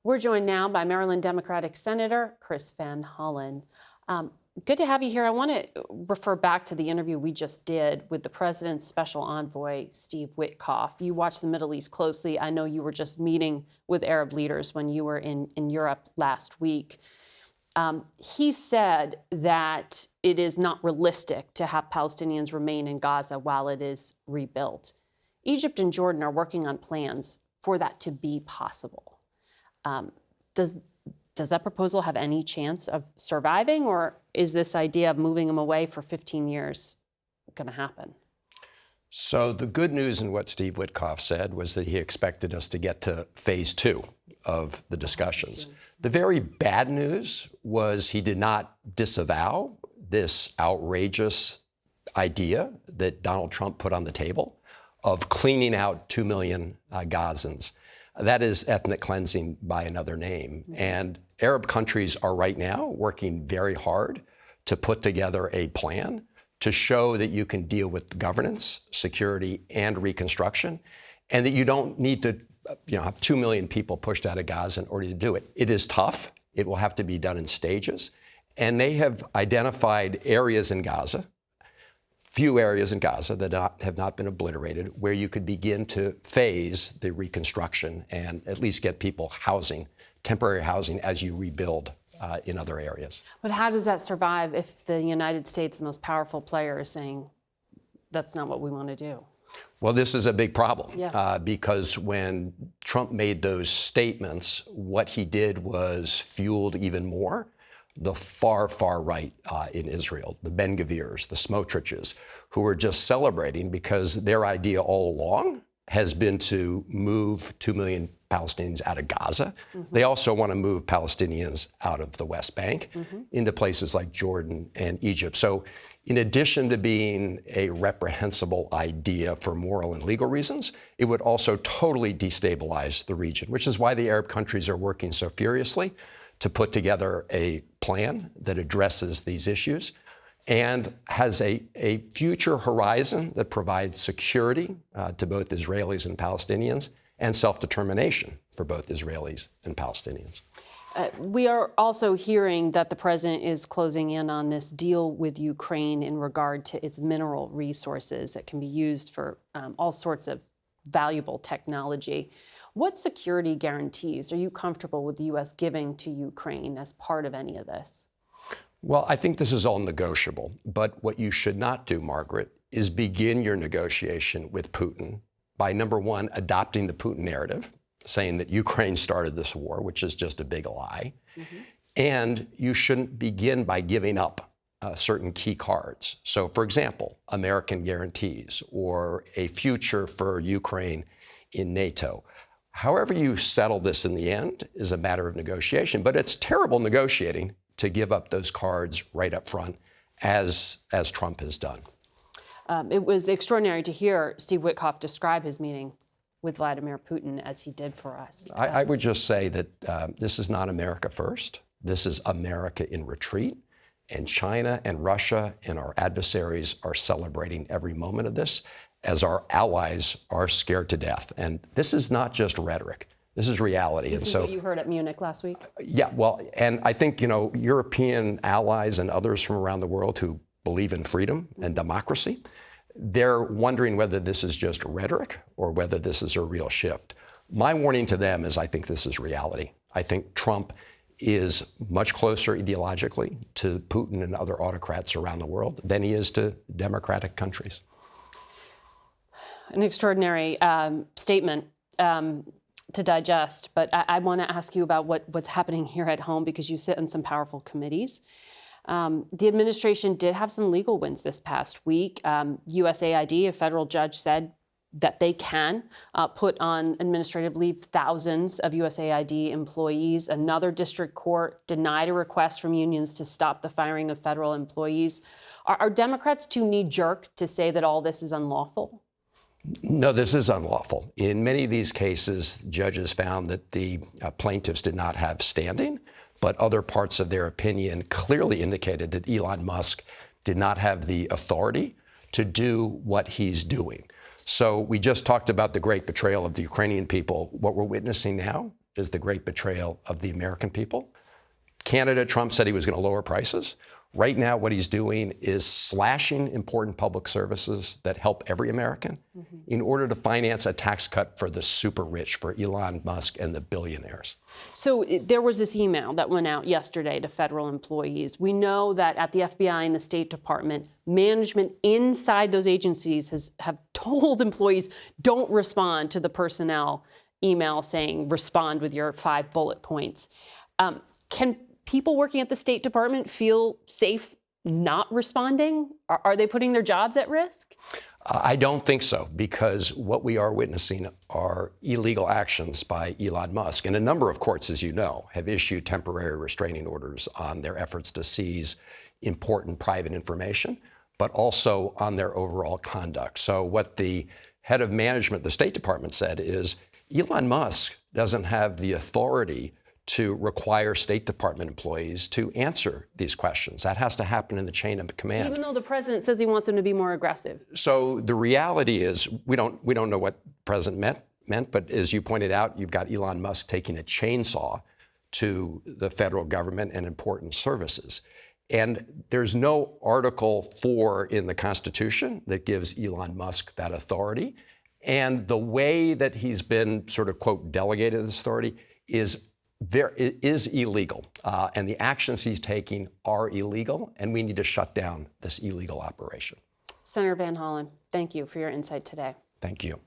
We're joined now by Maryland Democratic Senator Chris Van Hollen. Good to have you here. I want to refer back to the interview we just did with the president's special envoy, Steve Witkoff. You watch the Middle East closely. I know you were just meeting with Arab leaders when you were in Europe last week. He said that it is not realistic to have Palestinians remain in Gaza while it is rebuilt. Egypt and Jordan are working on plans for that to be possible. Does that proposal have any chance of surviving, or is this idea of moving them away for 15 years going to happen? So the good news in what Steve Witkoff said was that he expected us to get to phase 2 of the discussions. The very bad news was he did not disavow this outrageous idea that Donald Trump put on the table of cleaning out 2 million Gazans. That is ethnic cleansing by another name. And Arab countries are right now working very hard to put together a plan to show that you can deal with governance, security, and reconstruction, and that you don't need to have 2 million people pushed out of Gaza in order to do it. It is tough. It will have to be done in stages. And they have identified areas in Gaza, few areas in Gaza that have not been obliterated, where you could begin to phase the reconstruction and at least get people housing, temporary housing, as you rebuild in other areas. But how does that survive if the United States, the most powerful player, is saying that's not what we want to do? Well, this is a big problem because when Trump made those statements, what he did was fueled even more the far, far right in Israel, the Ben Gavirs, the Smotriches, who are just celebrating because their idea all along has been to move 2 million Palestinians out of Gaza. They also want to move Palestinians out of the West Bank into places like Jordan and Egypt. So in addition to being a reprehensible idea for moral and legal reasons, it would also totally destabilize the region, which is why the Arab countries are working so furiously to put together a plan that addresses these issues and has a future horizon that provides security to both Israelis and Palestinians and self-determination for both Israelis and Palestinians. We are also hearing that the president is closing in on this deal with Ukraine in regard to its mineral resources that can be used for all sorts of valuable technology. What security guarantees are you comfortable with the U.S. giving to Ukraine as part of any of this? Well, I think this is all negotiable. But what you should not do, Margaret, is begin your negotiation with Putin by, number one, adopting the Putin narrative, saying that Ukraine started this war, which is just a big lie. And you shouldn't begin by giving up certain key cards. So, for example, American guarantees or a future for Ukraine in NATO. However you settle this in the end is a matter of negotiation, but it's terrible negotiating to give up those cards right up front, as Trump has done. It was extraordinary to hear Steve Witkoff describe his meeting with Vladimir Putin as he did for us. I would just say that this is not America first. This is America in retreat. And China and Russia and our adversaries are celebrating every moment of this, as our allies are scared to death. And this is not just rhetoric. This is reality. This is what you heard at Munich last week? Yeah, well, and I think, European allies and others from around the world who believe in freedom and democracy, they're wondering whether this is just rhetoric or whether this is a real shift. My warning to them is I think this is reality. I think Trump is much closer ideologically to Putin and other autocrats around the world than he is to democratic countries. An extraordinary statement to digest, but I want to ask you about what's happening here at home, because you sit in some powerful committees. The administration did have some legal wins this past week. USAID, a federal judge, said that they can put on administrative leave thousands of USAID employees. Another district court denied a request from unions to stop the firing of federal employees. Are Democrats too knee-jerk to say that all this is unlawful? No, this is unlawful. In many of these cases, judges found that the plaintiffs did not have standing, but other parts of their opinion clearly indicated that Elon Musk did not have the authority to do what he's doing. So we just talked about the great betrayal of the Ukrainian people. What we're witnessing now is the great betrayal of the American people. Canada, Trump said he was going to lower prices. Right now, what he's doing is slashing important public services that help every American in order to finance a tax cut for the super rich, for Elon Musk and the billionaires. So there was this email that went out yesterday to federal employees. We know that at the FBI and the State Department, management inside those agencies have told employees, don't respond to the personnel email saying, respond with your 5 bullet points. Can people working at the State Department feel safe not responding? Are they putting their jobs at risk? I don't think so, because what we are witnessing are illegal actions by Elon Musk. And a number of courts, as you know, have issued temporary restraining orders on their efforts to seize important private information, but also on their overall conduct. So what the head of management, the State Department, said is Elon Musk doesn't have the authority to require State Department employees to answer these questions. That has to happen in the chain of command. Even though the president says he wants them to be more aggressive. So the reality is we don't know what the president meant, but as you pointed out, you've got Elon Musk taking a chainsaw to the federal government and important services. And there's no Article 4 in the Constitution that gives Elon Musk that authority. And the way that he's been sort of, quote, delegated this authority is illegal, and the actions he's taking are illegal, and we need to shut down this illegal operation. Senator Van Hollen, thank you for your insight today. Thank you.